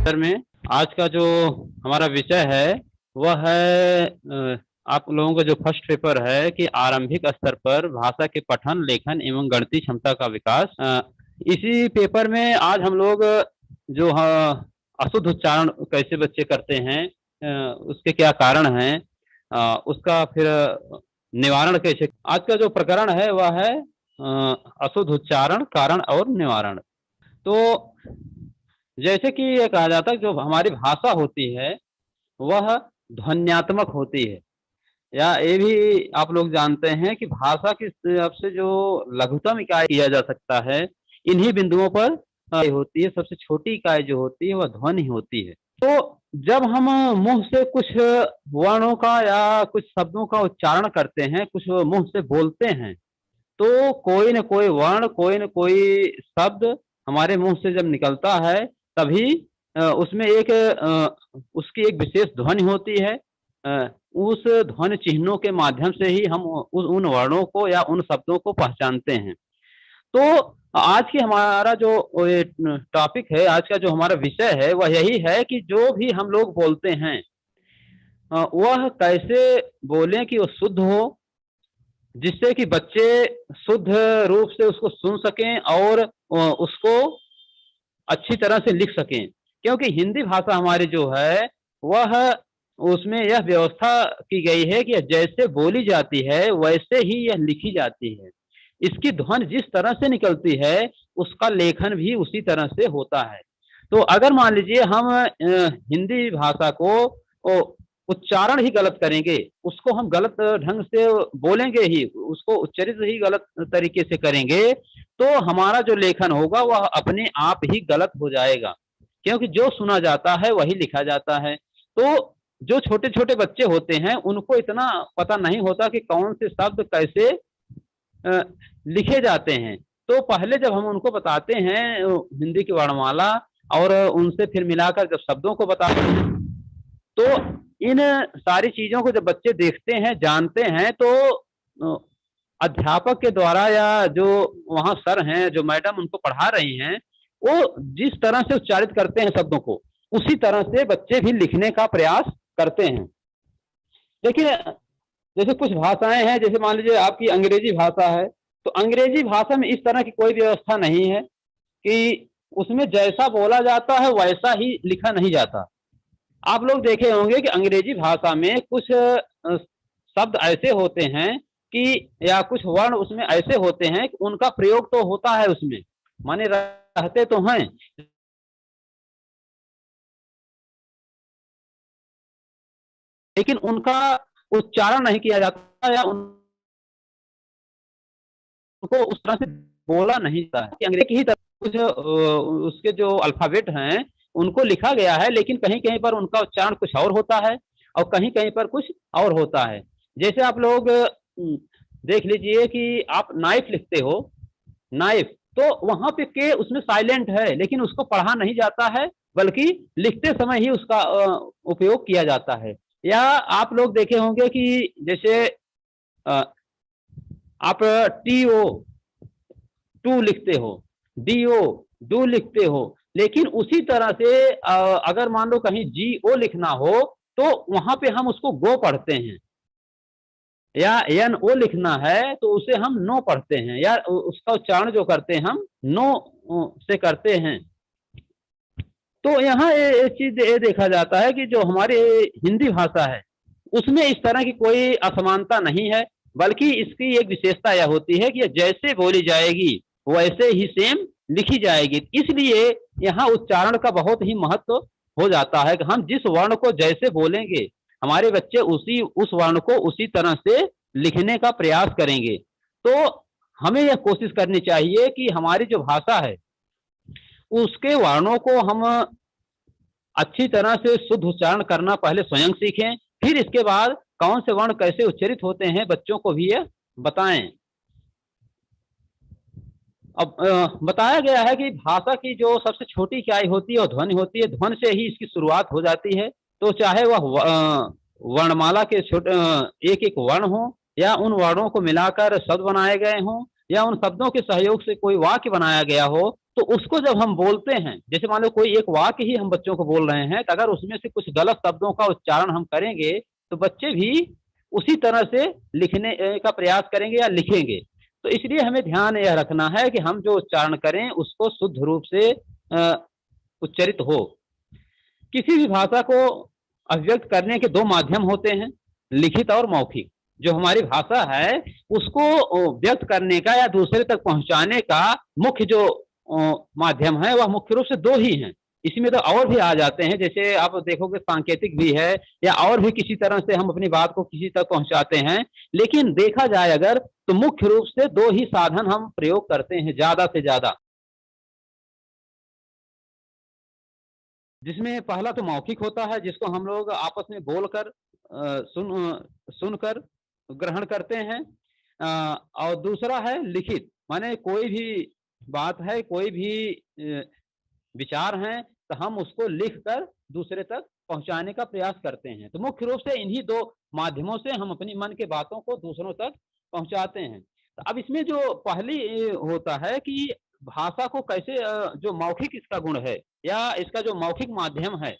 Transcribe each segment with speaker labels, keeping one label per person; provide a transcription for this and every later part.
Speaker 1: Sir में आज का जो हमारा विषय है वह है आप लोगों का जो फर्स्ट पेपर है कि आरंभिक स्तर पर भाषा के पठन लेखन एवं गणितीय क्षमता का विकास। इसी पेपर में आज हम लोग जो अशुद्ध उच्चारण कैसे बच्चे करते हैं, उसके क्या कारण हैं, उसका फिर निवारण कैसे। आज का जो प्रकरण है वह है अशुद्ध उच्चारण कारण और निवारण। तो जैसे कि ये कहा जाता है जो हमारी भाषा होती है वह ध्वन्यात्मक होती है, या ये भी आप लोग जानते हैं कि भाषा की सबसे जो लघुतम इकाई किया जा सकता है इन्हीं बिंदुओं पर होती है। सबसे छोटी इकाई जो होती है वह ध्वनि होती है। तो जब हम मुंह से कुछ वर्णों का या कुछ शब्दों का उच्चारण करते हैं, कुछ मुंह से बोलते हैं, तो कोई न कोई वर्ण, कोई न कोई शब्द हमारे मुंह से जब निकलता है तभी उसमें एक उसकी एक विशेष ध्वनि होती है। उस ध्वनि चिन्हों के माध्यम से ही हम उन वर्णों को या उन शब्दों को पहचानते हैं। तो आज की हमारा जो ये टॉपिक है, आज का जो हमारा विषय है वह यही है कि जो भी हम लोग बोलते हैं वह कैसे बोलें कि वो शुद्ध हो, जिससे कि बच्चे शुद्ध रूप से उसको सुन सकें और उसको अच्छी तरह से लिख सकें। क्योंकि हिंदी भाषा हमारी जो है वह उसमें यह व्यवस्था की गई है कि जैसे बोली जाती है वैसे ही यह लिखी जाती है। इसकी ध्वनि जिस तरह से निकलती है उसका लेखन भी उसी तरह से होता है। तो अगर मान लीजिए हम हिंदी भाषा को उच्चारण ही गलत करेंगे, उसको हम गलत ढंग से बोलेंगे ही, उसको उच्चरित ही गलत तरीके से करेंगे, तो हमारा जो लेखन होगा वह अपने आप ही गलत हो जाएगा। क्योंकि जो सुना जाता है वही लिखा जाता है। तो जो छोटे-छोटे बच्चे होते हैं उनको इतना पता नहीं होता कि कौन से शब्द कैसे लिखे जाते हैं। तो पहले जब हम उनको बताते हैं हिंदी की वर्णमाला और उनसे फिर मिलाकर जब शब्दों को बताते हैं, तो इन सारी चीज़ों को जब बच्चे देखते हैं, जानते हैं, तो अध्यापक के द्वारा या जो वहाँ सर हैं, जो मैडम उनको पढ़ा रही हैं, वो जिस तरह से उच्चारित करते हैं शब्दों को, उसी तरह से बच्चे भी लिखने का प्रयास करते हैं। देखिए, जैसे कुछ भाषाएँ हैं, जैसे मान लीजिए आपकी अंग्रेजी भाषा है, तो अंग्रेजी भाषा में इस तरह की कोई व्यवस्था नहीं है कि उसमें जैसा बोला जाता है वैसा ही लिखा नहीं जाता। आप लोग देखे होंगे कि अंग्रेजी भाषा में कुछ शब्द ऐसे होते हैं कि या कुछ वर्ण उसमें ऐसे होते हैं कि उनका प्रयोग तो होता है उसमें, माने रहते तो हैं, लेकिन उनका उच्चारण नहीं किया जाता या उनको उस तरह से बोला नहीं जाता है। कि अंग्रेजी की ही तरह कुछ उसके जो अल्फाबेट हैं उनको लिखा गया है, लेकिन कहीं-कहीं पर उनका उच्चारण कुछ और होता है और कहीं-कहीं पर कुछ और होता है। जैसे आप लोग देख लीजिए कि आप नाइफ लिखते हो, नाइफ, तो वहाँ पे के उसमें साइलेंट है, लेकिन उसको पढ़ा नहीं जाता है, बल्कि लिखते समय ही उसका उपयोग किया जाता है। या आप लोग देखे होंगे कि जैसे अ, आप टीओ टू लिखते हो, डीओ डू लिखते हो, लेकिन उसी तरह से अगर मान लो कहीं जीओ लिखना हो तो वहाँ पे हम उसको गो पढ़ते हैं, या एनओ लिखना है तो उसे हम नो पढ़ते हैं, या उसका उच्चारण जो करते हैं हम नो से करते हैं। तो यहाँ ये चीज़ ये देखा जाता है कि जो हमारी हिंदी भाषा है, उसमें इस तरह की कोई असमानता नहीं है, बल्कि इसकी एक विशेषता यह होती है कि ये जैसे बोली जाएगी, वैसे ही सेम लिखी जाएगी। इसलिए यहाँ उच्चारण का बहुत ही महत्व हो जाता है कि हम जिस वर्ण को जैसे बोलेंगे, हमारे बच्चे उसी उस वर्ण को उसी तरह से लिखने का प्रयास करेंगे। तो हमें यह कोशिश करनी चाहिए कि हमारी जो भाषा है, उसके वर्णों को हम अच्छी तरह से शुद्ध उच्चारण करना पहले स्वयं सीखें, फिर इसके बाद कौन से वर्ण कैसे उच्चरित होते हैं बच्चों को भी यह बताएं। अब बताया गया है कि भाषा की जो सबसे छोटी इकाई होती है वो ध्वनि होती है, ध्वनि से ही इसकी शुरुआत हो जाती है। तो चाहे वह वर्णमाला के छोटे एक-एक वर्ण हो या उन वर्णों को मिलाकर शब्द बनाए गए हों या उन शब्दों के सहयोग से कोई वाक्य बनाया गया हो, तो उसको जब हम बोलते हैं, जैसे मान लो कोई एक वाक्य ही हम बच्चों को बोल रहे हैं, तो अगर उसमें से कुछ गलत शब्दों का उच्चारण हम करेंगे, तो बच्चे भी उसी तरह से लिखने का प्रयास करेंगे या लिखेंगे। तो इसलिए हमें ध्यान यह रखना है कि हम जो उच्चारण करें, उसको शुद्ध रूप से उच्चरित हो। किसी भी भाषा को अभिव्यक्त करने के 2 माध्यम होते हैं, लिखित और मौखिक। जो हमारी भाषा है, उसको व्यक्त करने का या दूसरे तक पहुँचाने का मुख्य जो माध्यम है, वह मुख्य रूप से 2 ही हैं। इसमें तो और भी आ जाते हैं, जैसे आप देखोगे सांकेतिक भी है या और भी किसी तरह से हम अपनी बात को किसी तक पहुँचाते हैं। लेकिन देखा जाए अगर, तो मुख्य रूप से 2 ही साधन हम प्रयोग करते हैं ज़्यादा से ज़्यादा। जिसमें पहला तो मौखिक होता है, जिसको हम लोग आपस में बोलकर सुनकर ग्रहण करते हैं। और दूसरा है लिखित, माने कोई भी बात है, कोई भी विचार हैं, तो हम उसको लिख कर दूसरे तक पहुँचाने का प्रयास करते हैं। तो मुख्य रूप से इन्हीं 2 माध्यमों से हम अपनी मन की बातों को दूसरों तक पहुँचाते हैं। तो अब इसमें जो पहली होता है कि भाषा को कैसे जो मौखिक इसका गुण है या इसका जो मौखिक माध्यम है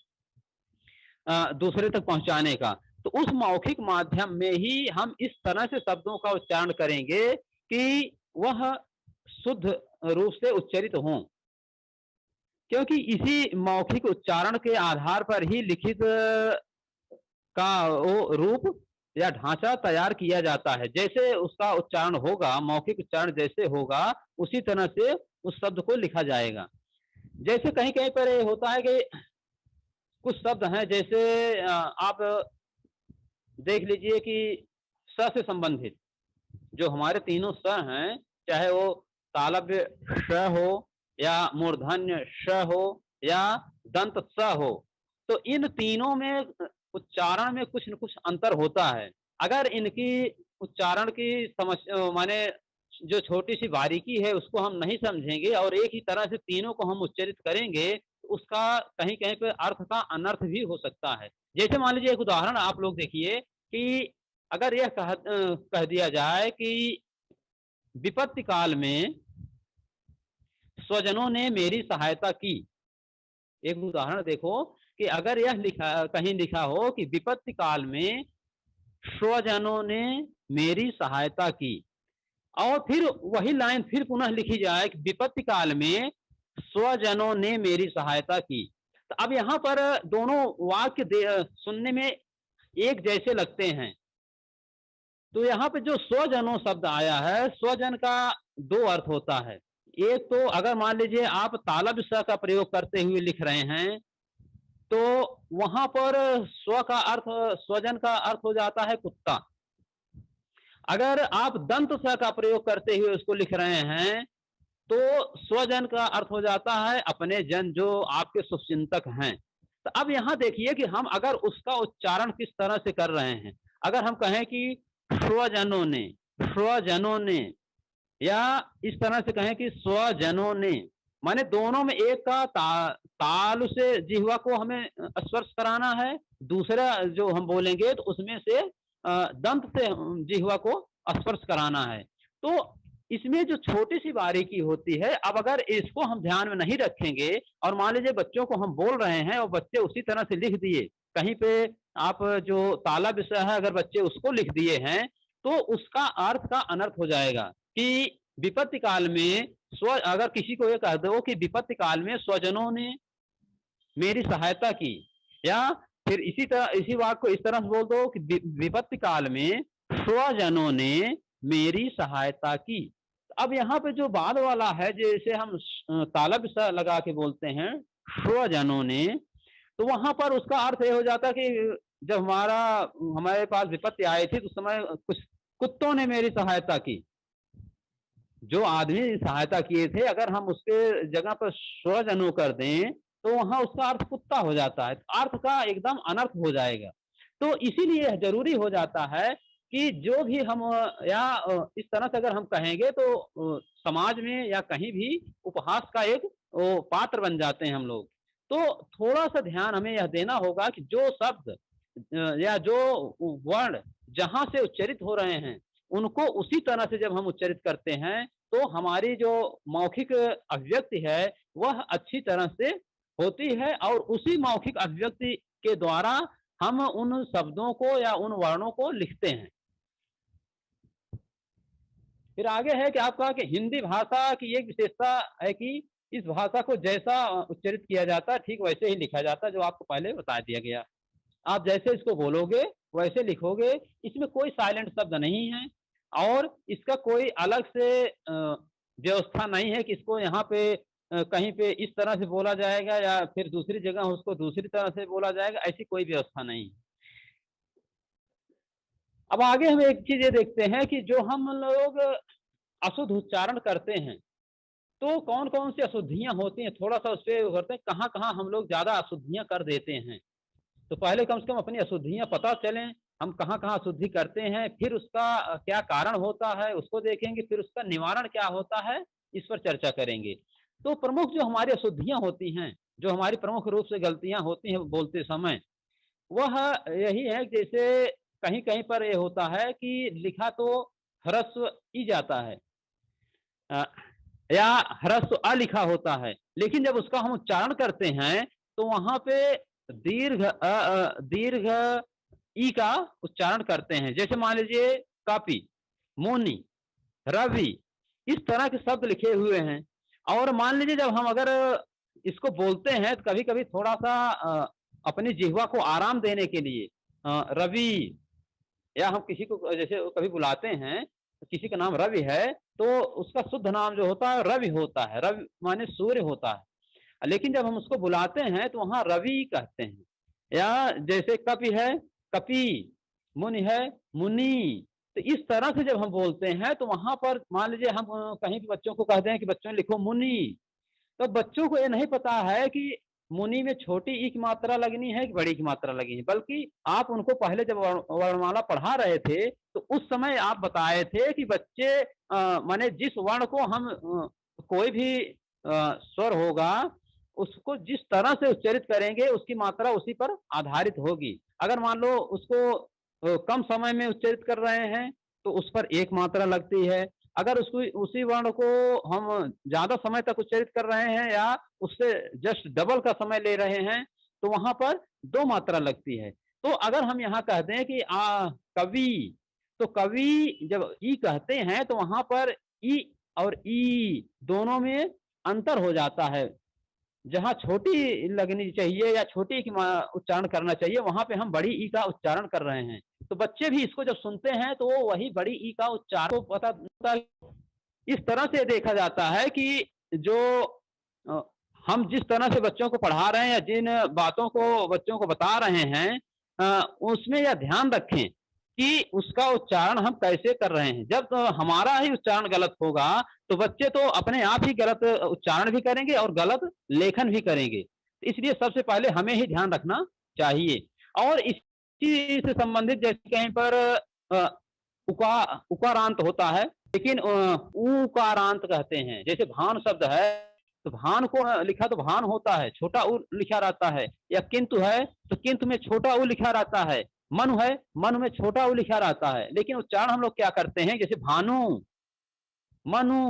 Speaker 1: दूसरे तक पहुँचाने का, तो उस मौखिक माध्यम में ही हम इस तरह से शब्दों का उच्चारण करेंगे कि वह शुद्ध रूप से उच्चरित हों। क्योंकि इसी मौखिक उच्चारण के आधार पर ही लिखित का वो रूप या ढांचा तैयार किया जाता है। जैसे उसका उच्चारण होगा, मौखिक उच्चारण जैसे होगा, उसी तरह से उस शब्द को लिखा जाएगा। जैसे कहीं-कहीं पर ये होता है कि कुछ शब्द हैं, जैसे आप देख लीजिए कि स से संबंधित जो हमारे तीनों स हैं, चाहे वो तालव्य श हो या मूर्धन्य श हो या दंत स हो, तो इन तीनों में उच्चारण में कुछ न कुछ अंतर होता है। अगर इनकी उच्चारण की माने जो छोटी-सी बारीकी है, उसको हम नहीं समझेंगे और एक ही तरह से तीनों को हम उच्चरित करेंगे, तो उसका कहीं-कहीं पे अर्थ का अनर्थ भी हो सकता है। जैसे मान लीजिए एक उदाहरण आप लोग देखिए कि अगर यह कह दिया जाए कि विपत्ति काल में स्वजनों ने मेरी सहायता की। एक उदाहरण देखो कि अगर यह कहीं लिखा हो कि विपत्ति काल में स्वजनों ने मेरी सहायता की और फिर वही लाइन फिर पुनः लिखी जाए कि विपत्ति काल में स्वजनों ने मेरी सहायता की। तो अब यहाँ पर दोनों वाक्य सुनने में एक जैसे लगते हैं। तो यहाँ पे जो स्वजनों शब्द आया है, स्वजन का 2 अर्थ होता है। एक तो अगर मान लीजिए आप तालव्य स का प्रयोग करते हुए लिख रहे हैं, तो वहाँ पर स्वजन का अर्थ हो जाता है कुत्ता। अगर आप दंत स का प्रयोग करते हुए उसको लिख रहे हैं, तो स्वजन का अर्थ हो जाता है अपने जन, जो आपके शुभचिंतक हैं। तो अब यहाँ देखिए कि हम अगर उसका उच्चारण किस तरह से कर रहे हैं। अगर हम कहें कि स्वजनों ने या इस तरह से कहें कि स्वजनों ने, माने दोनों में एक का ताल से जिह्वा को हमें स्पर्श कराना है, दूसरा जो हम बोलेंगे तो उसमें से दंत से जिह्वा को स्पर्श कराना है। तो इसमें जो छोटी सी बारीकी होती है, अब अगर इसको हम ध्यान में नहीं रखेंगे और मान लीजिए बच्चों को हम बोल रहे हैं और बच्चे उसी तरह से लिख दिए, कहीं पे आप जो ताला विषय है अगर बच्चे उसको लिख दिए हैं, तो उसका अर्थ का अनर्थ हो जाएगा कि विपत्ति काल में अगर किसी को ये कह दो कि विपत्ति काल में स्वजनों ने मेरी सहायता की, या फिर इसी वाक्य को इस तरह से बोल दो कि विपत्ति काल में स्वजनों ने मेरी सहायता की। अब यहाँ पे जो बाद वाला है, जैसे हम तालब सा लगा के बोलते हैं स्वजनों ने, तो वहां पर उसका अर्थ ये हो जाता कि जब हमारे पास विपत्ति आई थी, तो उस समय कुछ कुत्तों ने मेरी सहायता की। जो आदमी सहायता किए थे, अगर हम उसके जगह पर स्वजनों कर दें, तो वहां उसका अर्थ कुत्ता हो जाता है, अर्थ का एकदम अनर्थ हो जाएगा। तो इसीलिए जरूरी हो जाता है कि जो भी हम या इस तरह से अगर हम कहेंगे, तो समाज में या कहीं भी उपहास का एक पात्र बन जाते हैं हम लोग। तो थोड़ा सा ध्यान हमें यह देना होगा कि जो शब्द या जो वर्ण जहां से उच्चरित हो रहे हैं, उनको उसी तरह से जब हम उच्चरित करते हैं, तो हमारी जो मौखिक अभिव्यक्ति है वह अच्छी तरह से होती है, और उसी मौखिक अभिव्यक्ति के द्वारा हम उन शब्दों को या उन वर्णों को लिखते हैं। फिर आगे है कि आपका कि हिंदी भाषा की एक विशेषता है कि इस भाषा को जैसा उच्चरित किया जाता है ठीक वैसे ही लिखा जाता है, जो आपको पहले बता दिया गया। आप जैसे इसको बोलोगे वैसे लिखोगे, इसमें कोई साइलेंट शब्द नहीं है, और इसका कोई अलग से व्यवस्था नहीं है कि इसको यहाँ पे कहीं पे इस तरह से बोला जाएगा या फिर दूसरी जगह उसको दूसरी तरह से बोला जाएगा, ऐसी कोई व्यवस्था नहीं है। अब आगे हम एक चीज़ ये देखते हैं कि जो हम लोग अशुद्ध उच्चारण करते हैं, तो कौन-कौन सी अशुद्धियाँ होती हैं, थोड़ा-सा उस पे करते हैं, कहाँ-कहाँ हम लोग ज़्यादा अशुद्धियाँ कर देते हैं। तो पहले कम से कम अपनी अशुद्धियाँ पता चलें, हम कहाँ-कहाँ अशुद्धि करते हैं, फिर उसका क्या कारण होता है, उसको देखेंगे, फिर उसका निवारण क्या होता है, इस पर चर्चा करेंगे। तो प्रमुख जो हमारी अशुद्धियाँ होती हैं, जो हमारी प्रमुख रूप से गलतियाँ होती हैं बोलते समय, वह यही है कि जैसे कहीं-कहीं पर ये होता है कि लिखा तो ह्रस्व ई जाता है, अ, या ह्रस्व अ लिखा होता है, लेकिन जब उसका हम उच्चारण करते हैं, तो वहाँ पे दीर्घ ई का उच्चारण करते हैं। जैसे मान लीजिए कापी, मुनि, रवि, इस तरह के शब्द लिखे हुए हैं, और मान लीजिए जब हम अगर इसको बोलते हैं तो कभी-कभी थोड़ा-सा अपनी जिह्वा को आराम देने के लिए रवि, या हम किसी को जैसे कभी बुलाते हैं, तो किसी का नाम रवि है, तो उसका शुद्ध नाम जो होता है रवि होता है, रवि माने सूर्य होता है। लेकिन जब हम उसको बुलाते हैं तो वहाँ रवि कहते हैं, या जैसे कपि है, कपि, मुनि है, मुनि। तो इस तरह से जब हम बोलते हैं तो वहाँ पर मान लीजिए हम कहीं भी बच्चों को कहते हैं कि बच्चों लिखो मुनि, तो बच्चों को ये नहीं पता है कि मुनि में छोटी ई की मात्रा लगनी है कि बड़ी की मात्रा लगनी है, बल्कि आप उनको पहले जब वर्णमाला पढ़ा रहे थे, तो उस समय आप बताए थे कि बच्चे माने जिस वर्ण को हम कोई भी स्वर होगा, उसको जिस तरह से उच्चरित करेंगे, उसकी मात्रा उसी पर आधारित होगी। अगर मान लो उसको कम समय में उच्चरित कर रहे हैं, तो उस पर एक मात्रा लगती है। अगर उसको उसी वर्ण को हम ज़्यादा समय तक उच्चरित कर रहे हैं या उससे जस्ट डबल का समय ले रहे हैं, तो वहाँ पर 2 मात्रा लगती है। तो अगर हम यहाँ कह दें कि कवि, तो कवि जब ई कहते हैं तो वहाँ पर ई और ई दोनों में अंतर हो जाता है। जहाँ छोटी लगनी चाहिए या छोटी की उच्चारण करना चाहिए, वहाँ पे हम बड़ी ई का उच्चारण कर रहे हैं। तो बच्चे भी इसको जब सुनते हैं तो वो वही बड़ी ई का उच्चारण को पता होता है। इस तरह से देखा जाता है कि जो अ, हम जिस तरह से बच्चों को पढ़ा रहे हैं या जिन बातों को बच्चों को बता रहे हैं, उसमें यह ध्यान रखें कि उसका उच्चारण हम कैसे कर रहे हैं। जब हमारा ही उच्चारण गलत होगा, तो बच्चे तो अपने आप ही गलत उच्चारण भी करेंगे और गलत लेखन भी करेंगे। इसलिए सबसे पहले हमें ही ध्यान रखना चाहिए। और इसी से संबंधित जैसे कहीं पर अ, उकारांत होता है, लेकिन ऊकारांत कहते हैं। जैसे भान शब्द है, तो भान को लिखा तो भान होता है, छोटा ऊ लिखा रहता है, या किंतु है तो किंतु में छोटा ऊ लिखा रहता है, मनु है, मनु में छोटा ऊ लिखा रहता है। लेकिन उच्चारण हम लोग क्या करते हैं, जैसे भानु, मनु,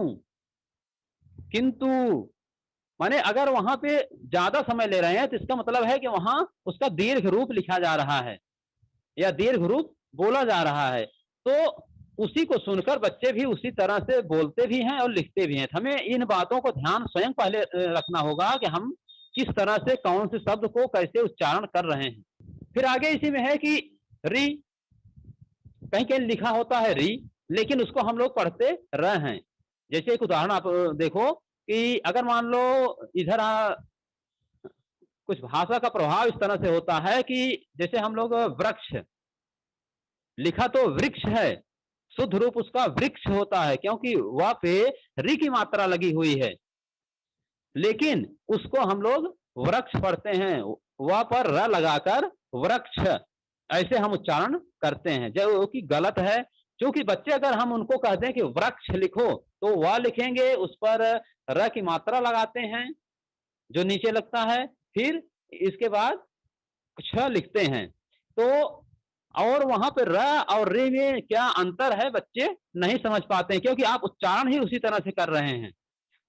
Speaker 1: किंतु, माने अगर वहाँ पे ज़्यादा समय ले रहे हैं तो इसका मतलब है कि वहाँ उसका दीर्घ रूप लिखा जा रहा है या दीर्घ रूप बोला जा रहा है। तो उसी को सुनकर बच्चे भी उसी तरह से बोलते भी हैं और लिखते भी हैं। हमें इन बातों को ध्यान स्वयं पहले रखना होगा कि हम किस तरह से कौन से शब्द को कैसे उच्चारण कर रहे हैं। फिर आगे इसी में है कि री, कहीं-कहीं लिखा होता है री, लेकिन उसको हम लोग पढ़ते र हैं। जैसे एक उदाहरण आप देखो कि अगर मान लो इधर कुछ भाषा का प्रभाव इस तरह से होता है कि जैसे हम लोग वृक्ष, लिखा तो वृक्ष है, शुद्ध रूप उसका वृक्ष होता है क्योंकि वह पे री की मात्रा लगी हुई है, लेकिन उसको हम लोग वृक्ष पढ़ते हैं, वह पर र लगाकर वृक्ष, ऐसे हम उच्चारण करते हैं जो कि गलत है। क्योंकि बच्चे अगर हम उनको कहते हैं कि वृक्ष लिखो, तो वह लिखेंगे, उस पर र की मात्रा लगाते हैं जो नीचे लगता है, फिर इसके बाद छ लिखते हैं। तो और वहां पे र और रे में क्या अंतर है बच्चे नहीं समझ पाते हैं, क्योंकि आप उच्चारण ही उसी तरह से कर रहे हैं।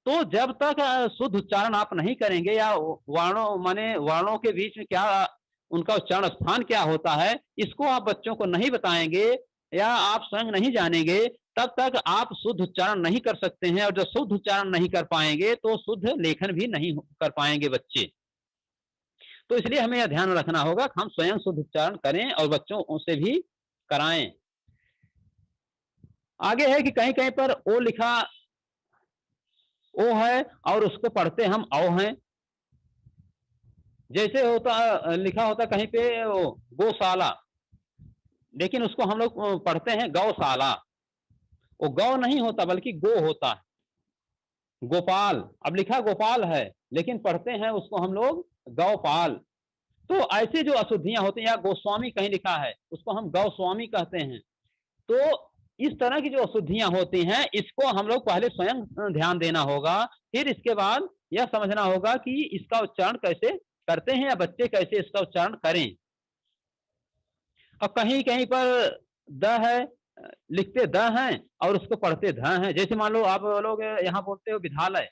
Speaker 1: तो जब तक शुद्ध उच्चारण आप नहीं करेंगे, या वर्णों माने वर्णों के बीच में क्या उनका उच्चारण स्थान क्या होता है, इसको आप बच्चों को नहीं बताएंगे या आप स्वयं नहीं जानेंगे, तब तक आप शुद्ध उच्चारण नहीं कर सकते हैं। और जब शुद्ध उच्चारण नहीं कर पाएंगे तो शुद्ध लेखन भी नहीं कर पाएंगे बच्चे। तो इसलिए हमें यह ध्यान रखना होगा कि हम स्वयं शुद्ध उच्चारण करें और बच्चों से भी कराएं। आगे है कि कहीं कहीं पर ओ लिखा ओ है और उसको पढ़ते हम औ हैं। जैसे होता लिखा होता कहीं पे गौशाला, लेकिन उसको हम लोग पढ़ते हैं गौशाला। वो गौ नहीं होता बल्कि गो होता है। गोपाल, अब लिखा गोपाल है लेकिन पढ़ते हैं उसको हम लोग गौपाल। तो ऐसे जो अशुद्धियां होती हैं, या गोस्वामी कहीं लिखा है उसको हम गौस्वामी कहते हैं। तो इस तरह की जो अशुद्धियां होती हैं, इसको हम लोग पहले स्वयं ध्यान देना होगा, फिर इसके बाद यह समझना होगा कि इसका उच्चारण कैसे करते हैं या बच्चे कैसे इसका उच्चारण करें। और कहीं कहीं पर द है, लिखते द हैं और उसको पढ़ते ध हैं। जैसे मान लो आप लोग यहाँ बोलते हो विद्यालय।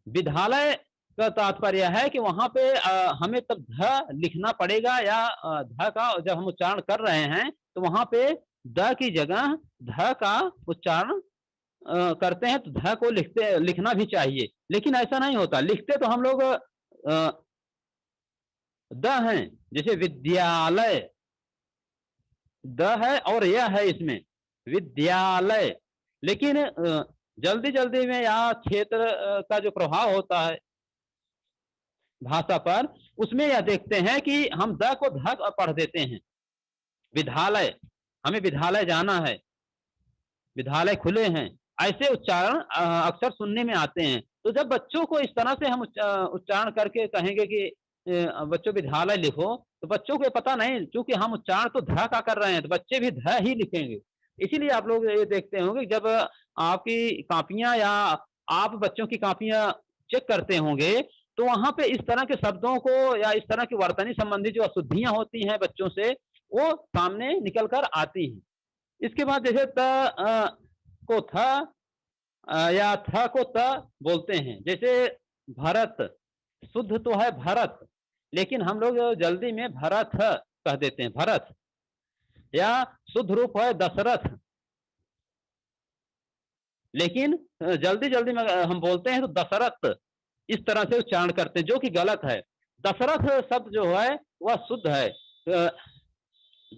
Speaker 1: विद्यालय का तात्पर्य है कि वहां पे हमें तब ध लिखना पड़ेगा, या ध का जब हम उच्चारण कर रहे हैं तो वहां पे द की जगह ध का उच्चारण करते हैं, तो ध को लिखना भी चाहिए। लेकिन ऐसा नहीं होता, लिखते तो हम लोग द हैं। जैसे विद्यालय, द है और यह है इसमें विद्यालय। लेकिन जल्दी जल्दी में या क्षेत्र का जो प्रभाव होता है भाषा पर, उसमें यह देखते हैं कि हम द को ध पढ़ देते हैं। विद्यालय, हमें विद्यालय जाना है, विद्यालय खुले हैं, ऐसे उच्चारण अक्सर सुनने में आते हैं। तो जब बच्चों को इस तरह से हम उच्चारण करके कहेंगे कि बच्चों विद्यालय लिखो, तो बच्चों को पता नहीं, क्योंकि हम उच्चारण तो ध का कर रहे हैं तो बच्चे भी ध ही लिखेंगे। इसीलिए आप लोग ये देखते होंगे जब आपकी कापियां या आप बच्चों की कापियां चेक करते होंगे, तो वहां पे इस तरह के शब्दों को या इस तरह की वर्तनी संबंधी जो अशुद्धियां होती हैं बच्चों से, वो सामने निकल कर आती हैं। इसके बाद जैसे को थ या थ को त बोलते हैं। जैसे भरत, शुद्ध तो है भरत, लेकिन हम लोग जल्दी में भरत कह देते हैं, भरत। या शुद्ध रूप है दशरथ, लेकिन जल्दी जल्दी में हम बोलते हैं तो दशरथ इस तरह से उच्चारण करते हैं, जो कि गलत है। दशरथ शब्द जो है वह शुद्ध है।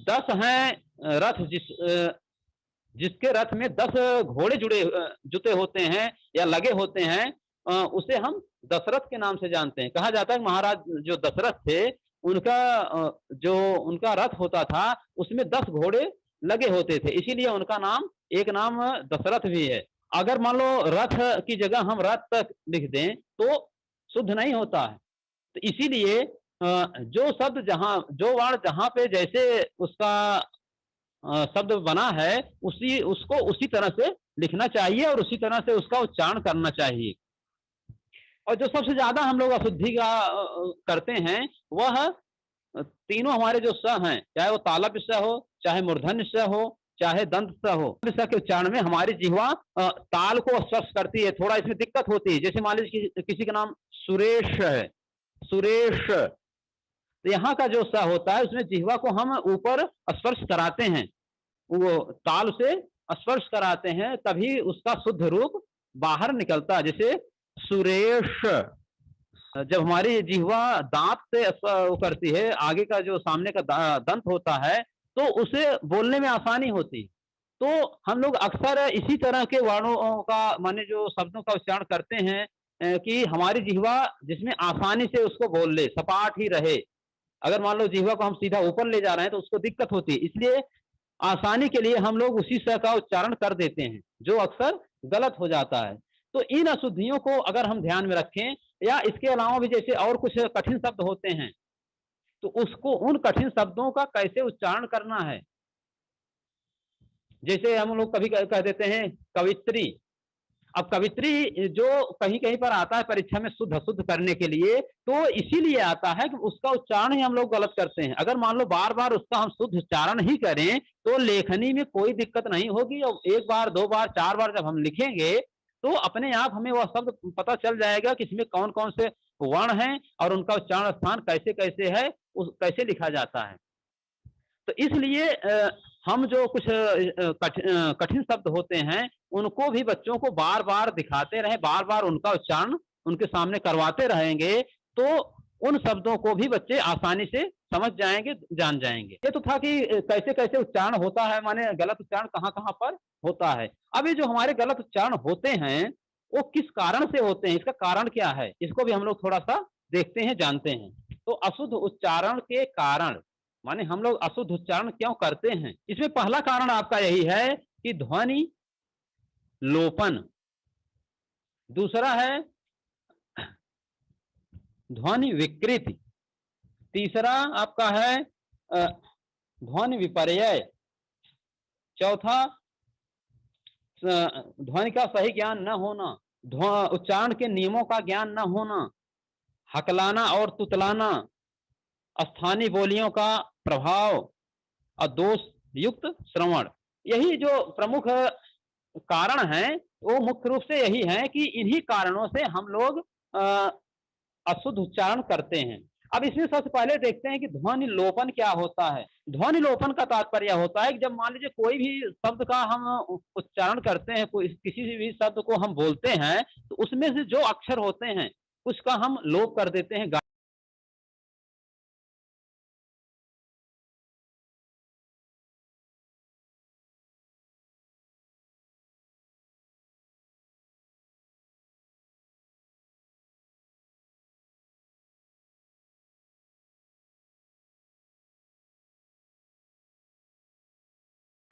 Speaker 1: 10 हैं रथ, जिसके रथ में 10 घोड़े जुते होते हैं या लगे होते हैं, उसे हम दशरथ के नाम से जानते हैं। कहा जाता है कि महाराज जो दशरथ थे, उनका जो उनका रथ होता था उसमें 10 घोड़े लगे होते थे, इसीलिए उनका नाम एक नाम दशरथ भी है। अगर मान लो रथ की जगह हम रथ तक लिख दें तो शुद्ध नहीं होता है। तो इसीलिए जो शब्द जहां, जो वर्ण जहां पे जैसे उसका शब्द बना है, उसको उसी तरह से लिखना चाहिए और उसी तरह से उसका उच्चारण करना चाहिए। और जो सबसे ज्यादा हम लोग अशुद्धि का करते हैं, वह तीनों हमारे जो स हैं, चाहे वो तालव्य स हो, चाहे मूर्धन्य स हो, चाहे दंत स हो, स के उच्चारण में हमारी जिह्वा ताल को स्पर्श करती है, थोड़ा इसमें दिक्कत होती है। जैसे मान लीजिए किसी का नाम सुरेश है, सुरेश, तो यहाँ का जो स होता है उसमें जिह्वा को हम ऊपर स्पर्श कराते हैं, वो ताल से स्पर्श कराते हैं, तभी उसका शुद्ध रूप बाहर निकलता है। जैसे सुरेश, जब हमारी जिह्वा दांत से वो करती है, आगे का जो सामने का दंत होता है, तो उसे बोलने में आसानी होती। तो हम लोग अक्सर इसी तरह के वर्णों का माने जो शब्दों का उच्चारण करते हैं कि हमारी जिह्वा जिसमें आसानी से उसको बोल ले, सपाट ही रहे। अगर मान लो जिह्वा को हम सीधा ऊपर ले जा रहे हैं तो उसको दिक्कत होती है, इसलिए आसानी के लिए हम लोग उसी स का उच्चारण कर देते हैं, जो अक्सर गलत हो जाता है। तो इन अशुद्धियों को अगर हम ध्यान में रखें, या इसके अलावा भी जैसे और कुछ कठिन शब्द होते हैं, तो उसको उन कठिन शब्दों का कैसे उच्चारण करना है। जैसे हम लोग कभी कह देते हैं कवित्री, अब कवित्री जो कहीं कहीं पर आता है परीक्षा में शुद्ध अशुद्ध करने के लिए, तो इसीलिए आता है कि उसका उच्चारण ही हम लोग गलत करते हैं। अगर मान लो बार बार उसका हम शुद्ध उच्चारण ही करें तो लेखनी में कोई दिक्कत नहीं होगी, और एक बार दो बार चार बार जब हम लिखेंगे तो अपने आप हमें वह शब्द पता चल जाएगा कि इसमें कौन कौन से वर्ण हैं और उनका उच्चारण स्थान कैसे कैसे है, कैसे लिखा जाता है। तो इसलिए हम जो कुछ कठिन शब्द होते हैं उनको भी बच्चों को बार बार दिखाते रहें, बार बार उनका उच्चारण उनके सामने करवाते रहेंगे, तो उन शब्दों को भी बच्चे आसानी से समझ जाएंगे, जान जाएंगे। ये तो था कि कैसे कैसे उच्चारण होता है, माने गलत उच्चारण कहाँ कहाँ पर होता है। अब ये जो हमारे गलत उच्चारण होते हैं वो किस कारण से होते हैं, इसका कारण क्या है, इसको भी हम लोग थोड़ा सा देखते हैं, जानते हैं। तो अशुद्ध उच्चारण के कारण, माने हम लोग अशुद्ध उच्चारण क्यों करते हैं, इसमें पहला कारण आपका यही है कि ध्वनि लोपन, दूसरा है ध्वनि विकृति, तीसरा आपका है ध्वनि विपर्यय, चौथा ध्वनि का सही ज्ञान न होना, उच्चारण के नियमों का ज्ञान न होना, हकलाना और तुतलाना, स्थानीय बोलियों का प्रभाव और दोष युक्त श्रवण। यही जो प्रमुख कारण हैं वो मुख्य रूप से यही है कि इन्हीं कारणों से हम लोग अशुद्ध उच्चारण करते हैं। अब इसमें सबसे पहले देखते हैं कि ध्वनि लोपन क्या होता है। ध्वनि लोपन का तात्पर्य होता है कि जब मान लीजिए कोई भी शब्द का हम उच्चारण करते हैं, कोई किसी भी शब्द को हम बोलते हैं, तो उसमें से जो अक्षर होते हैं उसका हम लोप कर देते हैं,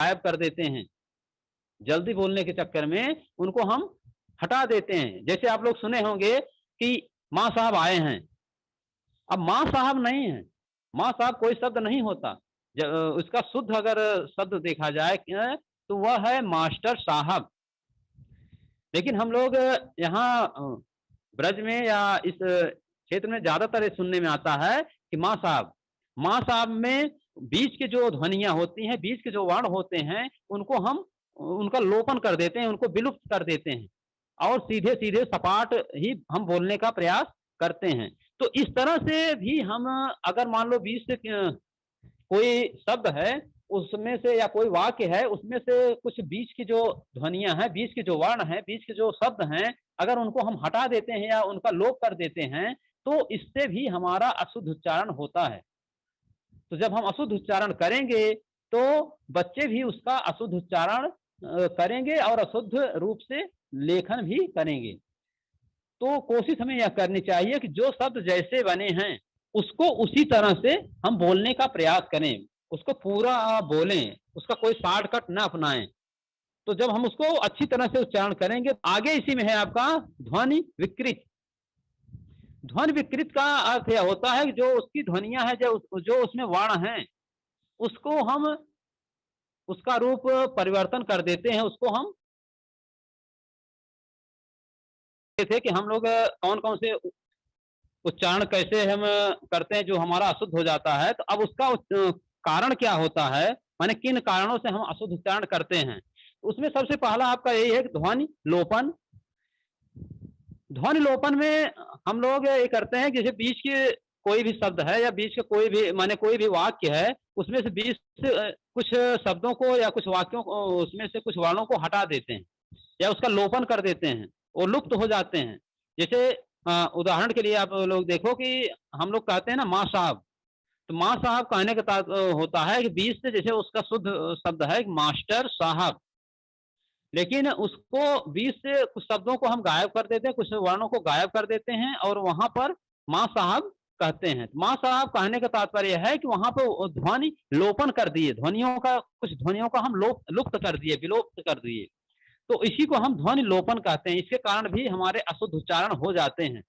Speaker 1: गायब कर देते हैं, जल्दी बोलने के चक्कर में उनको हम हटा देते हैं। जैसे आप लोग सुने होंगे कि माँ साहब आए हैं, अब माँ साहब नहीं है, माँ साहब कोई शब्द नहीं होता। उसका शुद्ध अगर शब्द देखा जाए तो वह है मास्टर साहब। लेकिन हम लोग यहाँ ब्रज में या इस क्षेत्र में ज्यादातर सुनने में आता है कि माँ साहब में बीच के जो ध्वनियां होती हैं, बीच के जो वर्ण होते हैं, उनको हम उनका लोपन कर देते हैं, उनको विलुप्त कर देते हैं और सीधे सीधे सपाट ही हम बोलने का प्रयास करते हैं। तो इस तरह से भी हम अगर मान लो बीच से कोई शब्द है उसमें से या कोई वाक्य है उसमें से कुछ बीच की जो ध्वनियां हैं, बीच के जो वर्ण हैं, बीच के जो शब्द हैं, अगर उनको हम हटा देते हैं या उनका लोप कर देते हैं तो इससे भी हमारा अशुद्ध उच्चारण होता है। तो जब हम अशुद्ध उच्चारण करेंगे तो बच्चे भी उसका अशुद्ध उच्चारण करेंगे और अशुद्ध रूप से लेखन भी करेंगे। तो कोशिश हमें यह करनी चाहिए कि जो शब्द जैसे बने हैं उसको उसी तरह से हम बोलने का प्रयास करें, उसको पूरा बोलें, उसका कोई शॉर्टकट ना अपनाएं। तो जब हम उसको अच्छी तरह से उच्चारण करेंगे, आगे इसी में है आपका ध्वनि विकृत। ध्वनि विकृत का अर्थ यह होता है कि जो उसकी ध्वनियां हैं, जो उसमें वर्ण हैं, उसको हम उसका रूप परिवर्तन कर देते हैं। उसको हम थे कि हम लोग कौन कौन से उच्चारण कैसे हम करते हैं जो हमारा अशुद्ध हो जाता है। तो अब उसका कारण क्या होता है, माने किन कारणों से हम अशुद्ध उच्चारण करते हैं। उसमें सबसे पहला आपका यही है कि ध्वनि लोपन। ध्वनि लोपन में हम लोग ये करते हैं कि जैसे बीच के कोई भी शब्द है या बीच के कोई भी माने कोई भी वाक्य है, उसमें से बीच से कुछ शब्दों को या कुछ वाक्यों को, उसमें से कुछ वर्णों को हटा देते हैं या उसका लोपन कर देते हैं, वो लुप्त हो जाते हैं। जैसे उदाहरण के लिए आप लोग देखो कि हम लोग कहते हैं ना माँ साहब, तो माँ साहब कहने का होता है कि बीच से जैसे उसका शुद्ध शब्द है मास्टर साहब, लेकिन उसको बीच से कुछ शब्दों को हम गायब कर देते हैं, कुछ वर्णों को गायब कर देते हैं और वहां पर माँ साहब कहते हैं। माँ साहब कहने का तात्पर्य है कि वहां पर ध्वनि लोपन कर दिए, ध्वनियों का कुछ ध्वनियों का हम लुप्त कर दिए, विलोप्त कर दिए, तो इसी को हम ध्वनि लोपन कहते हैं। इसके कारण भी हमारे अशुद्ध उच्चारण हो जाते हैं।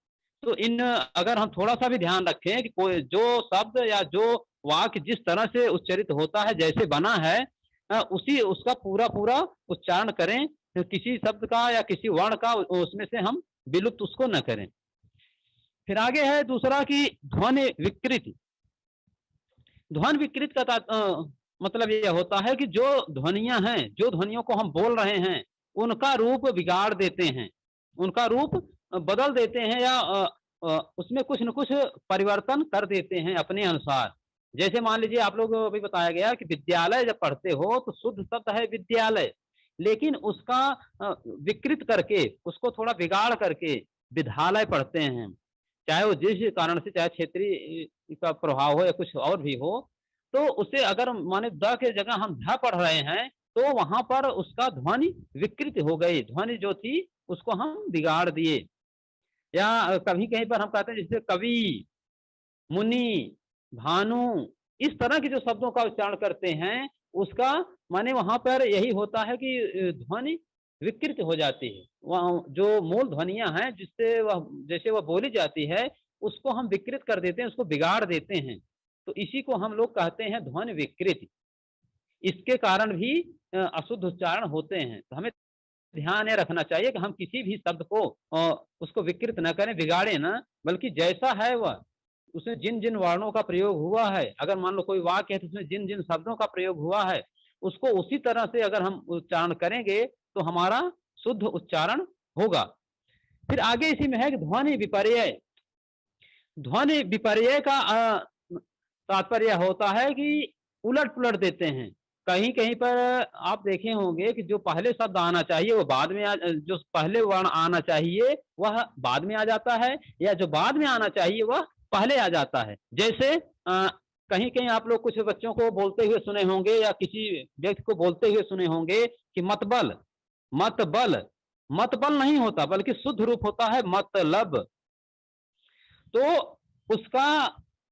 Speaker 1: तो इन अगर हम थोड़ा सा भी ध्यान रखें कि कोई जो शब्द या जो वाक्य जिस तरह से उच्चरित होता है, जैसे बना है, उसी उसका पूरा पूरा उच्चारण करें किसी शब्द का या किसी वर्ण का उसमें से हम विलुप्त उसको न करें। फिर आगे है दूसरा कि ध्वनि विकृति। ध्वनि विकृत का मतलब ये होता है कि जो ध्वनियां हैं, जो ध्वनियों को हम बोल रहे हैं, उनका रूप बिगाड़ देते हैं, उनका रूप बदल देते हैं, या उसमें कुछ न कुछ परिवर्तन कर देते हैं अपने अनुसार। जैसे मान लीजिए आप लोग अभी बताया गया कि विद्यालय जब पढ़ते हो तो शुद्ध शब्द है विद्यालय, लेकिन उसका विकृत करके, उसको थोड़ा बिगाड़ करके विद्यालय पढ़ते हैं। चाहे वो जिस कारण से, चाहे क्षेत्रीय का प्रभाव हो या कुछ और भी हो, तो उसे अगर माने द के जगह हम ध पढ़ रहे हैं, तो वहां पर उसका ध्वनि विकृत हो गई, ध्वनि जो थी उसको हम बिगाड़ दिए। या कभी कहीं पर हम कहते हैं जैसे कवि, मुनि, भानु, इस तरह के जो शब्दों का उच्चारण करते हैं, उसका माने वहां पर यही होता है कि ध्वनि विकृत हो जाती है। वह जो मूल ध्वनियां हैं जिससे वह, जैसे वह बोली जाती है, उसको हम विकृत कर देते हैं, उसको बिगाड़ देते हैं। तो इसी को हम लोग कहते हैं ध्वनि विकृति। इसके कारण भी अशुद्ध उच्चारण होते हैं। तो हमें ध्यान ये रखना चाहिए कि हम किसी भी शब्द को उसको विकृत न करें, बिगाड़े ना, बल्कि जैसा है वह, उसमें जिन जिन वर्णों का प्रयोग हुआ है, अगर मान लो कोई वाक्य है तो उसमें जिन जिन शब्दों का प्रयोग हुआ है, उसको उसी तरह से अगर हम उच्चारण करेंगे तो हमारा शुद्ध उच्चारण होगा। फिर आगे इसी में है कि ध्वनि विपर्यय। ध्वनि विपर्यय का तात्पर्य होता है कि उलट पुलट देते हैं। कहीं कहीं पर आप देखे होंगे कि जो पहले शब्द आना चाहिए वो बाद में जो पहले वर्ण आना चाहिए वह बाद में आ जाता है, या जो बाद में आना चाहिए वह पहले आ जाता है। जैसे कहीं कहीं आप लोग कुछ बच्चों को बोलते हुए सुने होंगे, या किसी व्यक्ति को बोलते हुए सुने होंगे कि मतबल, मतबल, मतबल नहीं होता, बल्कि शुद्ध रूप होता है मतलब। तो उसका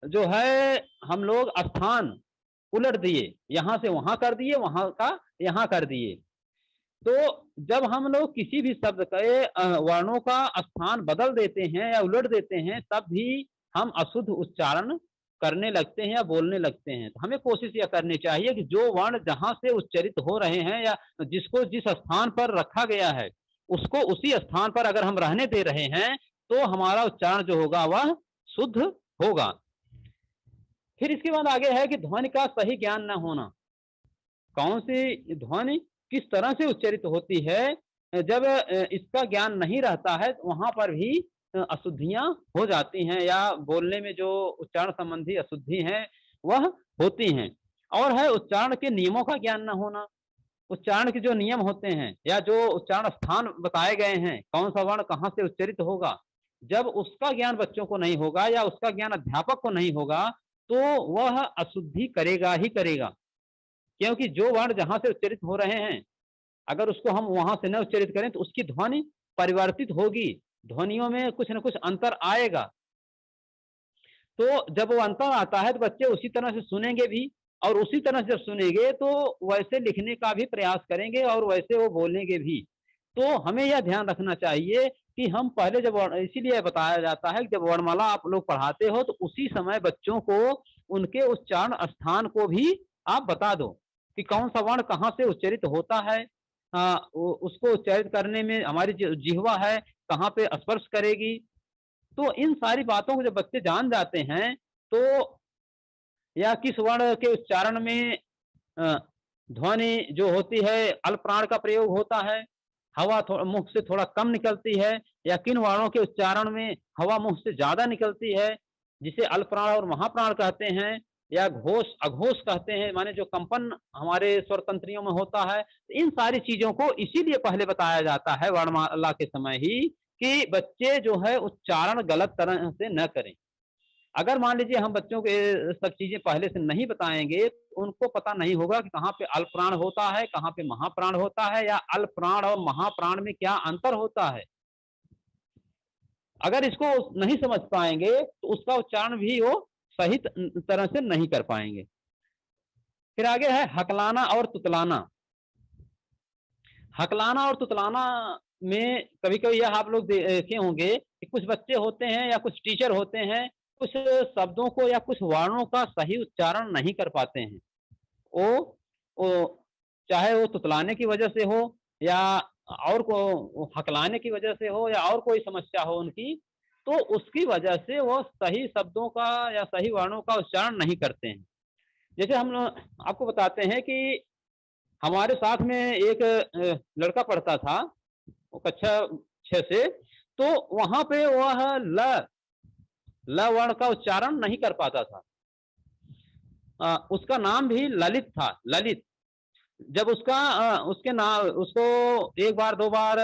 Speaker 1: जो है हम लोग स्थान उलट दिए, यहां से वहां कर दिए, वहां का यहां कर दिए। तो जब हम लोग किसी भी शब्द के वर्णों का स्थान बदल देते हैं या उलट देते हैं, तब भी हम अशुद्ध उच्चारण करने लगते हैं या बोलने लगते हैं। तो हमें कोशिश यह करनी चाहिए कि जो वर्ण जहां से उच्चरित हो रहे हैं या जिसको जिस स्थान पर रखा गया है, उसको उसी स्थान पर अगर हम रहने दे रहे हैं, तो हमारा उच्चारण जो होगा वह शुद्ध होगा। फिर इसके बाद आगे है कि ध्वनि का सही ज्ञान न होना। कौन सी ध्वनि किस तरह से उच्चरित होती है, जब इसका ज्ञान नहीं रहता है, तो वहां पर भी अशुद्धियां हो जाती हैं, या बोलने में जो उच्चारण संबंधी अशुद्धि हैं वह होती हैं। और है उच्चारण के नियमों का ज्ञान न होना। उच्चारण के जो नियम होते हैं या जो उच्चारण स्थान बताए गए हैं, कौन सा वर्ण कहाँ से उच्चरित होगा, जब उसका ज्ञान बच्चों को नहीं होगा या उसका ज्ञान अध्यापक को नहीं होगा, तो वह अशुद्धि करेगा ही करेगा। क्योंकि जो वर्ण जहां से उच्चरित हो रहे हैं, अगर उसको हम वहां से न उच्चरित करें तो उसकी ध्वनि परिवर्तित होगी, ध्वनियों में कुछ न कुछ अंतर आएगा। तो जब वो अंतर आता है तो बच्चे उसी तरह से सुनेंगे भी, और उसी तरह से जब सुनेंगे तो वैसे लिखने का भी प्रयास करेंगे और वैसे वो बोलेंगे भी। तो हमें यह ध्यान रखना चाहिए कि हम पहले जब इसीलिए बताया जाता है कि जब वर्णमाला आप लोग पढ़ाते हो तो उसी समय बच्चों को उनके उच्चारण स्थान को भी आप बता दो कि कौन सा वर्ण कहाँ से उच्चरित होता है। उसको उच्चरित करने में हमारी जो जिह्वा है कहाँ पे स्पर्श करेगी। तो इन सारी बातों को जब बच्चे जान जाते हैं, तो या किस वर्ण के उच्चारण में अ, ध्वनि जो होती है अल्प प्राण का प्रयोग होता है, हवा मुख से थोड़ा कम निकलती है, या किन वर्णों के उच्चारण में हवा मुख से ज्यादा निकलती है, जिसे अल्प प्राण और महाप्राण कहते हैं, या घोष अघोष कहते हैं, माने जो कंपन हमारे स्वर तंत्रियों में होता है। तो इन सारी चीजों को इसीलिए पहले बताया जाता है वर्णमाला के समय ही, कि बच्चे जो है उच्चारण गलत तरह से न करें। अगर मान लीजिए हम बच्चों को ये सब चीजें पहले से नहीं बताएंगे, तो उनको पता नहीं होगा कि कहाँ पे अल्प प्राण होता है, कहाँ पे महाप्राण होता है, या अल्प प्राण और महाप्राण में क्या अंतर होता है। अगर इसको नहीं समझ पाएंगे तो उसका उच्चारण भी वो सही तरह से नहीं कर पाएंगे। फिर आगे है हकलाना और तुतलाना। हकलाना और तुतलाना में कभी कभी यह आप लोग देखे होंगे कि कुछ बच्चे होते हैं या कुछ टीचर होते हैं, कुछ शब्दों को या कुछ वर्णों का सही उच्चारण नहीं कर पाते हैं। वो चाहे वो तुतलाने की वजह से हो, या और को हकलाने की वजह से हो या और कोई समस्या हो उनकी, तो उसकी वजह से वो सही शब्दों का या सही वर्णों का उच्चारण नहीं करते हैं। जैसे हम लोग आपको बताते हैं कि हमारे साथ में एक लड़का पढ़ता था, वो कक्षा 6 से, तो वहाँ पे वह ल वर्ण का उच्चारण नहीं कर पाता था। उसका नाम भी ललित था, ललित। जब उसके नाम उसको एक बार, 2 बार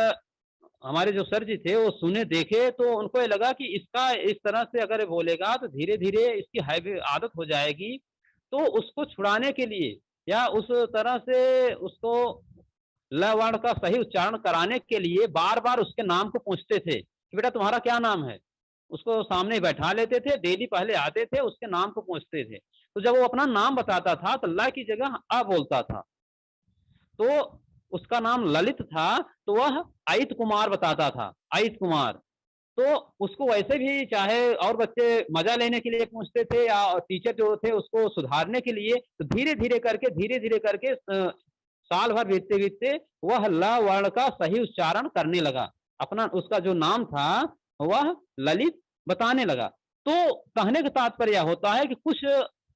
Speaker 1: हमारे जो सर जी थे वो सुने, देखे, तो उनको ये लगा कि इसका इस तरह से अगर ये बोलेगा तो धीरे-धीरे इसकी आदत हो जाएगी। तो उसको छुड़ाने के लिए या उस तरह से उसको ल वर्ण का सही उच्चारण कराने के लिए बार-बार उसके नाम को पूछते थे कि बेटा तुम्हारा क्या नाम है? उसको सामने बैठा लेते थे, डेली पहले आते थे, उसके नाम को पूछते थे। तो जब वो अपना नाम बताता था तो ल की जगह अ बोलता था। तो उसका नाम ललित था, तो वह अयित कुमार बताता था, अयित कुमार। तो उसको वैसे भी चाहे और बच्चे मज़ा लेने के लिए पूछते थे या टीचर जो थे उसको सुधारने के लिए, तो धीरे-धीरे करके साल भर बीतते-बीतते वह ल वर्ण का सही उच्चारण करने लगा। अपना उसका जो नाम था, वह ललित बताने लगा। तो कहने का तात्पर्य यह होता है कि कुछ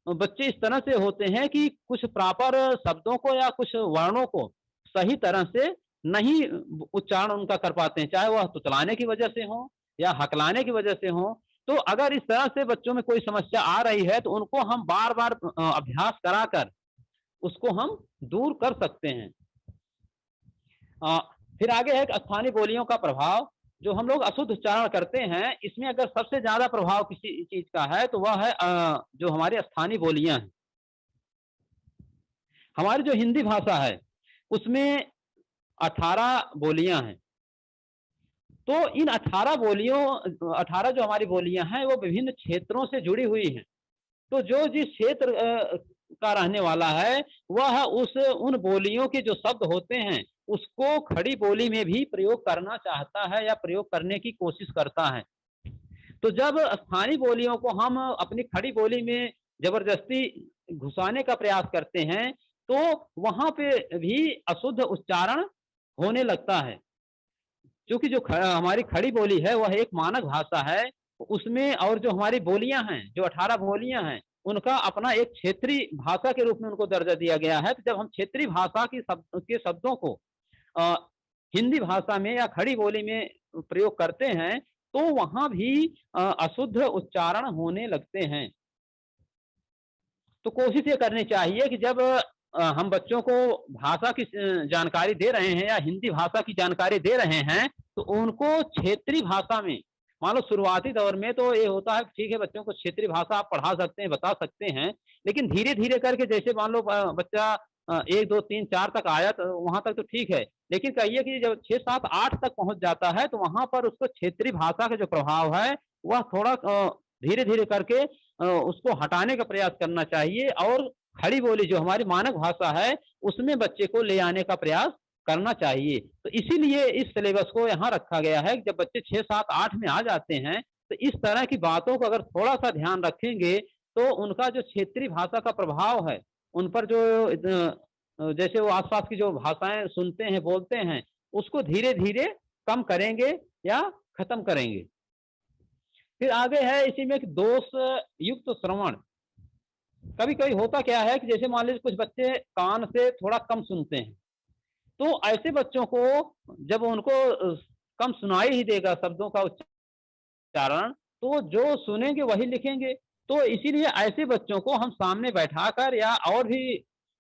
Speaker 1: बच्चे इस तरह से होते हैं कि कुछ प्रॉपर शब्दों को या कुछ वर्णों को सही तरह से नहीं उच्चारण उनका कर पाते हैं, चाहे वह तुतलाने की वजह से हो या हकलाने की वजह से हो। तो अगर इस तरह से बच्चों में कोई समस्या आ रही है, तो उनको हम बार-बार अभ्यास कराकर उसको हम दूर कर सकते हैं। अ, फिर आगे है कि स्थानीय बोलियों का प्रभाव। जो हम लोग अशुद्ध उच्चारण करते हैं, इसमें अगर सबसे ज़्यादा प्रभाव किसी चीज़ का है, तो वह है जो हमारी स्थानीय बोलियाँ हैं। हमारी जो हिंदी भाषा है, उसमें 18 बोलियाँ हैं। तो इन 18 जो हमारी बोलियाँ हैं, वो विभिन्न क्षेत्रों से जुड़ी हुई हैं। तो जो जिस क्षेत्र का रहने वाला है, वह उस उन बोलियों के जो शब्द होते हैं, उसको खड़ी बोली में भी प्रयोग करना चाहता है या प्रयोग करने की कोशिश करता है। तो जब स्थानीय बोलियों को हम अपनी खड़ी बोली में ज़बरदस्ती घुसाने का प्रयास करते हैं, तो वहाँ पे भी अशुद्ध उच्चारण होने लगता है। क्योंकि जो हमारी खड़ी बोली है, वह एक मानक भाषा है। उसमें और जो हमारी बोलियाँ हैं, जो 18 बोलियाँ हैं, उनका अपना एक क्षेत्रीय भाषा के रूप में उनको दर्जा दिया गया है। तो जब हम क्षेत्रीय भाषा के शब्दों को अ, हिंदी भाषा में या खड़ी बोली में प्रयोग करते हैं, तो वहाँ भी अशुद्ध उच्चारण होने लगते हैं। तो कोशिश ये करनी चाहिए कि जब हम बच्चों को भाषा की जानकारी दे रहे हैं या हिंदी भाषा की जानकारी दे रहे हैं, तो उनको क्षेत्रीय भाषा में, मान लो शुरुआती दौर में तो ये होता है कि ठीक है, बच्चों को क्षेत्रीय भाषा आप पढ़ा सकते हैं, बता सकते हैं, लेकिन धीरे-धीरे करके जैसे मान लो बच्चा 1, 2, 3, 4 तक आया तो वहाँ तक तो ठीक है। लेकिन कहिए कि जब 6, 7, 8 तक पहुँच जाता है, तो वहाँ पर उसको क्षेत्रीय भाषा का जो प्रभाव है, वह थोड़ा धीरे-धीरे करके उसको हटाने का प्रयास करना चाहिए और खड़ी बोली जो हमारी मानक भाषा है, उसमें बच्चे को ले आने का प्रयास करना चाहिए। तो इसीलिए इस सिलेबस को यहाँ रखा गया है कि जब बच्चे 6, 7, 8 में आ जाते हैं, तो इस तरह की बातों को अगर थोड़ा-सा ध्यान रखेंगे, तो उनका जो क्षेत्रीय भाषा का प्रभाव है, उन पर जो जैसे वो आस-पास की जो भाषाएँ सुनते हैं, बोलते हैं, उसको धीरे-धीरे कम करेंगे या खत्म करेंगे। फिर आगे है इसी में कि दोष युक्त श्रवण। कभी-कभी होता क्या है कि जैसे मान लीजिए कुछ बच्चे कान से थोड़ा कम सुनते हैं, तो ऐसे बच्चों को जब उनको कम सुनाई ही देगा शब्दों का उच्चारण, तो जो सुनेंगे वही लिखेंगे। तो इसीलिए ऐसे बच्चों को हम सामने बैठाकर या और भी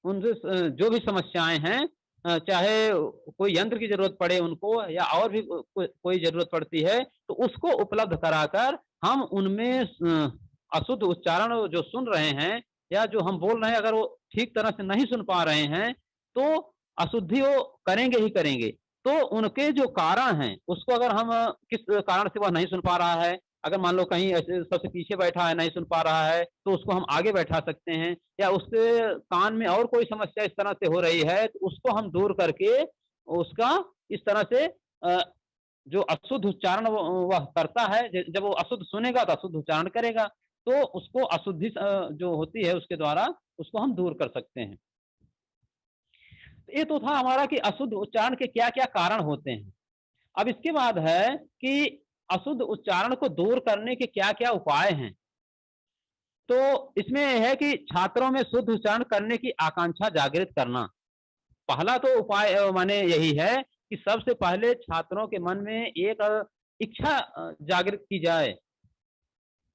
Speaker 1: उनसे जो भी समस्याएँ हैं, चाहे कोई यंत्र की ज़रूरत पड़े उनको या और भी कोई ज़रूरत पड़ती है, तो उसको उपलब्ध कराकर हम उनमें अशुद्ध उच्चारण जो सुन रहे हैं या जो हम बोल रहे हैं, अगर वो ठीक तरह से नहीं सुन पा रहे हैं, तो अशुद्धि वो करेंगे ही करेंगे। तो उनके जो कारण हैं, उसको अगर हम किस कारण से वह नहीं सुन पा रहा है, अगर मान लो कहीं ऐसे सबसे पीछे बैठा है, नहीं सुन पा रहा है, तो उसको हम आगे बैठा सकते हैं या उसके कान में और कोई समस्या इस तरह से हो रही है, तो उसको हम दूर करके उसका इस तरह से जो अशुद्ध उच्चारण वह करता है, जब वो अशुद्ध सुनेगा तो अशुद्ध उच्चारण करेगा, तो उसको अशुद्धि जो होती है उसके द्वारा उसको हम दूर कर सकते हैं। ये तो था हमारा कि अशुद्ध उच्चारण के क्या-क्या कारण होते हैं। अब इसके बाद है कि अशुद्ध उच्चारण को दूर करने के क्या-क्या उपाय हैं। तो इसमें है कि छात्रों में शुद्ध उच्चारण करने की आकांक्षा जागृत करना। पहला तो उपाय माने यही है कि सबसे पहले छात्रों के मन में एक इच्छा जागृत की जाए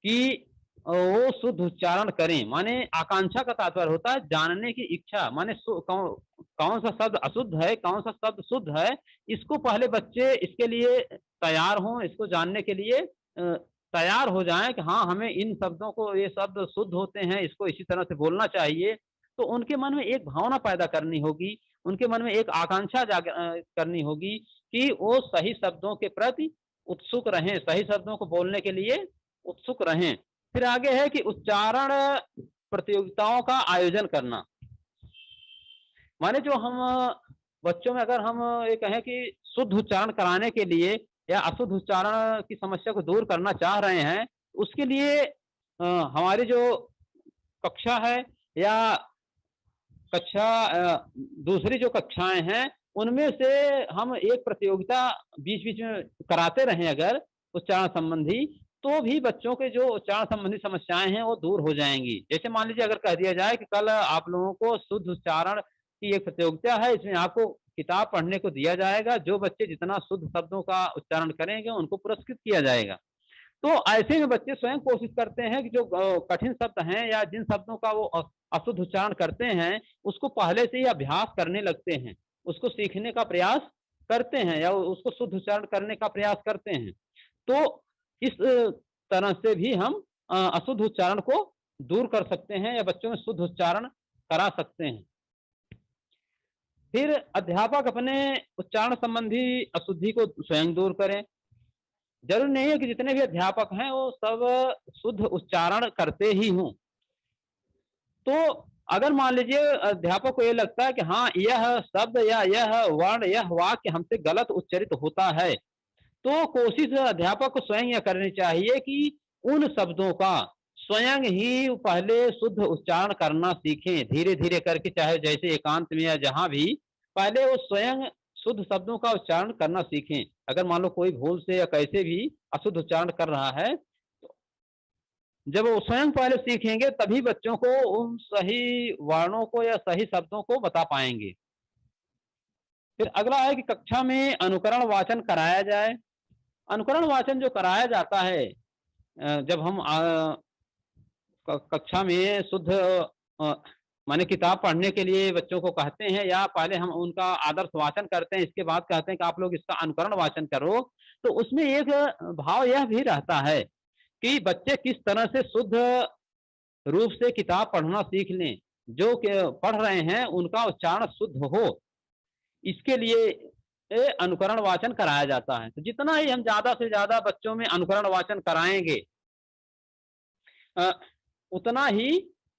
Speaker 1: कि वो शुद्ध उच्चारण करें। माने आकांक्षा का तात्पर्य होता है जानने की इच्छा। माने कौन सा शब्द अशुद्ध है, कौन सा शब्द शुद्ध है, इसको पहले बच्चे इसके लिए तैयार हों, इसको जानने के लिए तैयार हो जाएं कि हाँ, हमें इन शब्दों को, ये शब्द शुद्ध होते हैं, इसको इसी तरह से बोलना चाहिए। तो उनके मन में एक भावना पैदा करनी होगी, उनके मन में एक आकांक्षा करनी होगी कि वो सही शब्दों के प्रति उत्सुक रहें, सही शब्दों को बोलने के लिए उत्सुक रहें। फिर आगे है कि उच्चारण प्रतियोगिताओं का आयोजन करना। माने जो हम बच्चों में अगर हम ये कहें कि शुद्ध उच्चारण कराने के लिए या अशुद्ध उच्चारण की समस्या को दूर करना चाह रहे हैं, उसके लिए हमारी जो कक्षा है या कक्षा दूसरी जो कक्षाएं हैं, उनमें से हम एक प्रतियोगिता बीच-बीच में कराते रहें अगर उच्चारण संबंधी, तो भी बच्चों के जो उच्चारण संबंधी समस्याएँ हैं, वो दूर हो जाएँगी। जैसे मान लीजिए अगर कह दिया जाए कि कल आप लोगों को शुद्ध उच्चारण की एक प्रतियोगिता है, इसमें आपको किताब पढ़ने को दिया जाएगा, जो बच्चे जितना शुद्ध शब्दों का उच्चारण करेंगे, उनको पुरस्कृत किया जाएगा। तो ऐसे में बच्चे स्वयं कोशिश करते हैं कि जो कठिन शब्द हैं या जिन शब्दों का वो अशुद्ध उच्चारण करते हैं, उसको पहले से ही अभ्यास करने लगते हैं। उसको सीखने का प्रयास करते हैं या उसको शुद्ध उच्चारण करने का प्रयास करते हैं। तो इस तरह से भी हम अशुद्ध उच्चारण को दूर कर सकते हैं या बच्चों में शुद्ध उच्चारण करा सकते हैं। फिर अध्यापक अपने उच्चारण संबंधी अशुद्धि को स्वयं दूर करें। ज़रूरी नहीं है कि जितने भी अध्यापक हैं वो सब शुद्ध उच्चारण करते ही हों। तो अगर मान लीजिए अध्यापक को ये लगता है कि हाँ, यह शब्द या यह वर्ण, यह वाक्य हमसे गलत उच्चरित होता है, तो कोशिश अध्यापक को स्वयं यह करनी चाहिए कि उन शब्दों का स्वयं ही पहले शुद्ध उच्चारण करना सीखें। धीरे-धीरे करके चाहे जैसे एकांत में या जहाँ भी, पहले वो स्वयं शुद्ध शब्दों का उच्चारण करना सीखें। अगर मान लो कोई भूल से या कैसे भी अशुद्ध उच्चारण कर रहा है, जब वो स्वयं पहले सीखेंगे तभी बच्चों को उन सही वर्णों को या सही शब्दों को बता पाएँगे। फिर अगला है कि कक्षा में अनुकरण वाचन कराया जाए। अनुकरण वाचन जो कराया जाता है जब हम कक्षा में शुद्ध माने किताब पढ़ने के लिए बच्चों को कहते हैं या पहले हम उनका आदर्श वाचन करते हैं, इसके बाद कहते हैं कि आप लोग इसका अनुकरण वाचन करो, तो उसमें एक भाव यह भी रहता है कि बच्चे किस तरह से शुद्ध रूप से किताब पढ़ना सीख लें, जो पढ़ रहे हैं उनका उच्चारण शुद्ध हो, इसके लिए अनुकरण वाचन कराया जाता है। तो जितना ही हम ज़्यादा से ज़्यादा बच्चों में अनुकरण वाचन कराएँगे उतना ही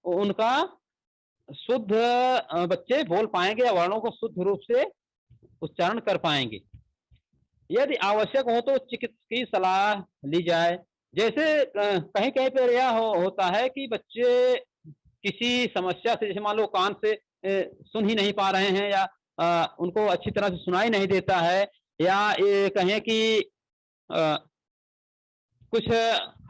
Speaker 1: उनका शुद्ध बच्चे बोल पाएँगे या वर्णों को शुद्ध रूप से उच्चारण कर पाएँगे। यदि आवश्यक हो तो चिकित्सक की सलाह ली जाए। जैसे कहीं-कहीं पर यह होता है कि बच्चे किसी समस्या से, जैसे मान लो कान से सुन ही नहीं पा रहे हैं या उनको अच्छी तरह से सुनाई नहीं देता है या ये कहें कि कुछ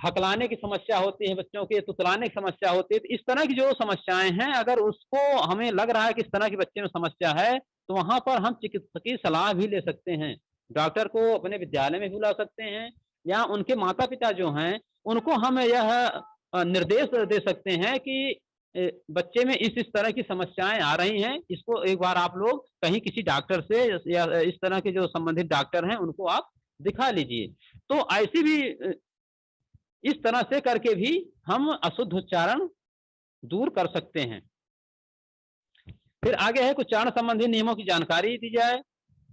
Speaker 1: हकलाने की समस्या होती है बच्चों की, तुतलाने की समस्या होती है, तो इस तरह की जो समस्याएँ हैं, अगर उसको हमें लग रहा है कि इस तरह के बच्चे में समस्या है, तो वहाँ पर हम चिकित्सक की सलाह भी ले सकते हैं। डॉक्टर को अपने विद्यालय में बुला सकते हैं या उनके माता-पिता जो हैं, उनको हम यह निर्देश दे सकते हैं कि बच्चे में इस तरह की समस्याएँ आ रही हैं, इसको एक बार आप लोग कहीं किसी डॉक्टर से या इस तरह के जो संबंधित डॉक्टर हैं, उनको आप दिखा लीजिए। तो ऐसी भी इस तरह से करके भी हम अशुद्ध उच्चारण दूर कर सकते हैं। फिर आगे है कुछ उच्चारण संबंधी नियमों की जानकारी दी जाए।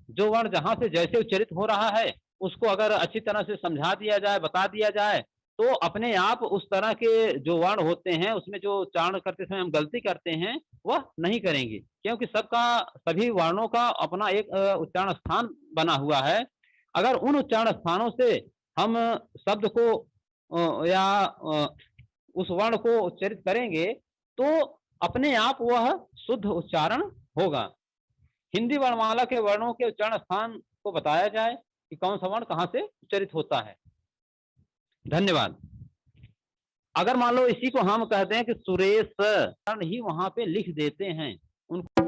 Speaker 1: जो वर्ण जहाँ से जैसे उच्चरित हो रहा है, उसको अगर अच्छी तरह से समझा दिया जाए, बता दिया जाए, तो अपने आप उस तरह के जो वर्ण होते हैं, उसमें जो उच्चारण करते समय हम गलती करते हैं, वह नहीं करेंगे। क्योंकि सभी वर्णों का अपना एक उच्चारण स्थान बना हुआ है। अगर उन उच्चारण स्थानों से हम शब्द को या उस वर्ण को उच्चरित करेंगे, तो अपने आप वह शुद्ध उच्चारण होगा। हिंदी वर्णमाला के वर्णों के उच्चारण स्थान को बताया जाए कि कौन सा वर्ण कहाँ से उच्चरित होता है। धन्यवाद। अगर मान लो इसी को हम कहते हैं कि सुरेश ही वहां पे लिख देते हैं उनको